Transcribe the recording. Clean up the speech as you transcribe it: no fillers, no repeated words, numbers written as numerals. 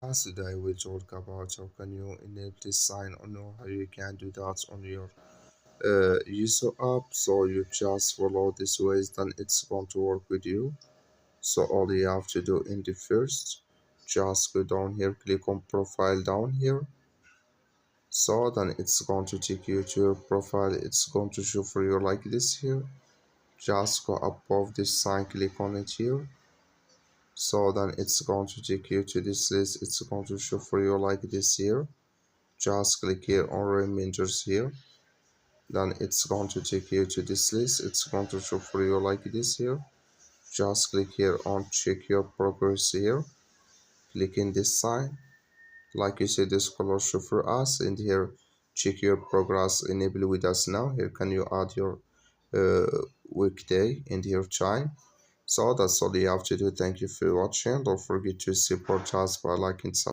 As today we talk about how can you enable this sign on your how you can do that on your user app. So you just follow this ways, then it's going to work with you. So all you have to do in the first, just go down here, click on profile down here. So then it's going to take you to your profile. It's going to show for you like this here. Just go above this sign, click on it here. So then it's going to take you to this list. It's going to show for you like this here. Just click here on reminders here. Then it's going to take you to this list. It's going to show for you like this here. Just click here on check your progress here. Click in this sign. Like you see, this color show for us. And here, check your progress enable with us now. Here can you add your weekday and your time. So that's all you have to do. Thank you for watching. Don't forget to support us by liking,